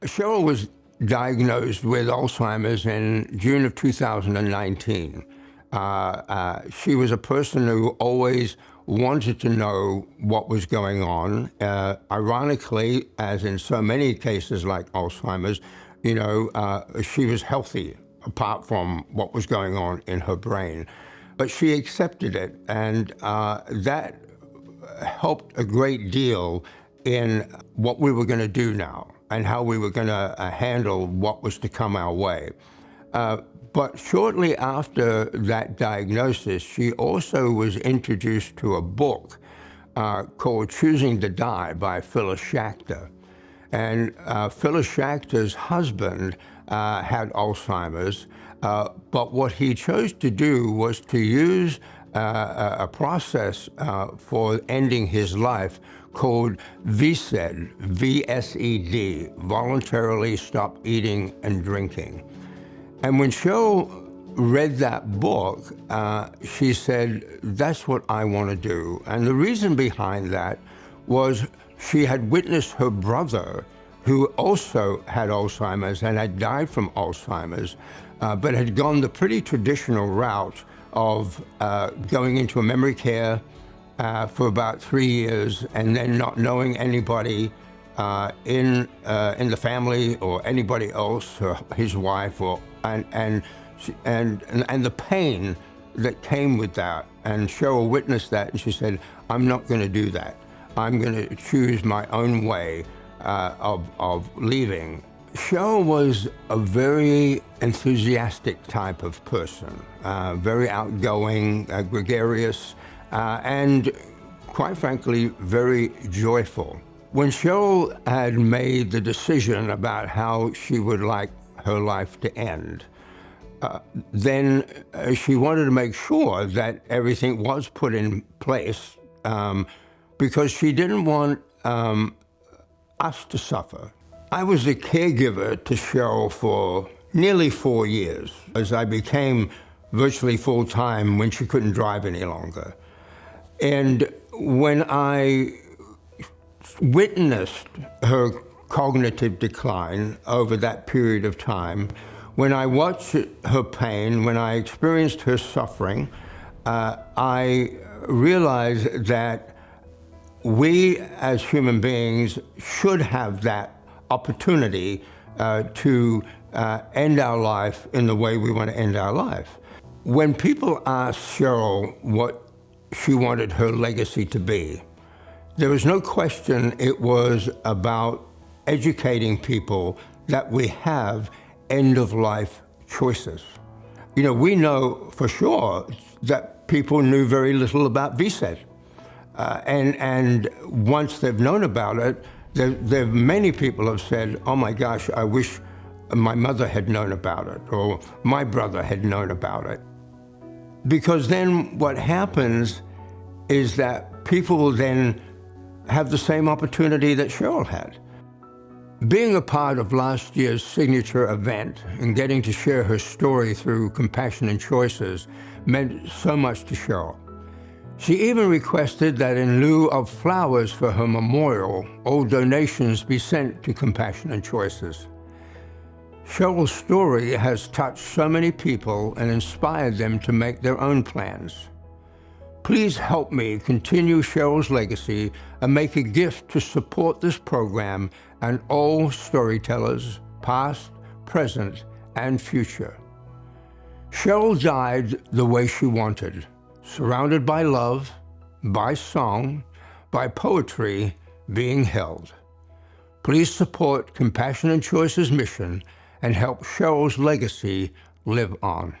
Cheryl was diagnosed with Alzheimer's in June of 2019. She was a person who always wanted to know what was going on. Ironically, as in so many cases like Alzheimer's, she was healthy apart from what was going on in her brain. But she accepted it, and that helped a great deal in what we were going to do now and how we were going to handle what was to come our way. But shortly after that diagnosis, she also was introduced to a book called Choosing to Die by Phyllis Schachter. And Phyllis Schachter's husband had Alzheimer's, but what he chose to do was to use a process for ending his life called VSED, V-S-E-D, voluntarily stop eating and drinking. And when Cheryl read that book, she said, that's what I want to do. And the reason behind that was she had witnessed her brother, who also had Alzheimer's and had died from Alzheimer's, but had gone the pretty traditional route of going into a memory care for about 3 years and then not knowing anybody in the family or anybody else, or his wife, and the pain that came with that. And Cheryl witnessed that, and she said, I'm not going to do that. I'm going to choose my own way of leaving. Cheryl was a very enthusiastic type of person, very outgoing, gregarious, and quite frankly, very joyful. When Cheryl had made the decision about how she would like her life to end, then she wanted to make sure that everything was put in place because she didn't want us to suffer. I was a caregiver to Cheryl for nearly 4 years, as I became virtually full-time when she couldn't drive any longer. And when I witnessed her cognitive decline over that period of time, when I watched her pain, when I experienced her suffering, I realized that we as human beings should have that opportunity to end our life in the way we want to end our life. When people asked Cheryl what she wanted her legacy to be, there was no question it was about educating people that we have end-of-life choices. We know for sure that people knew very little about VSED. And once they've known about it, many people have said, oh my gosh, I wish my mother had known about it, or my brother had known about it. Because then what happens is that people will then have the same opportunity that Cheryl had. Being a part of last year's signature event and getting to share her story through Compassion and Choices meant so much to Cheryl. She even requested that in lieu of flowers for her memorial, all donations be sent to Compassion and Choices. Cheryl's story has touched so many people and inspired them to make their own plans. Please help me continue Cheryl's legacy and make a gift to support this program and all storytellers, past, present, and future. Cheryl died the way she wanted, surrounded by love, by song, by poetry being held. Please support Compassion and Choices mission and help Cheryl's legacy live on.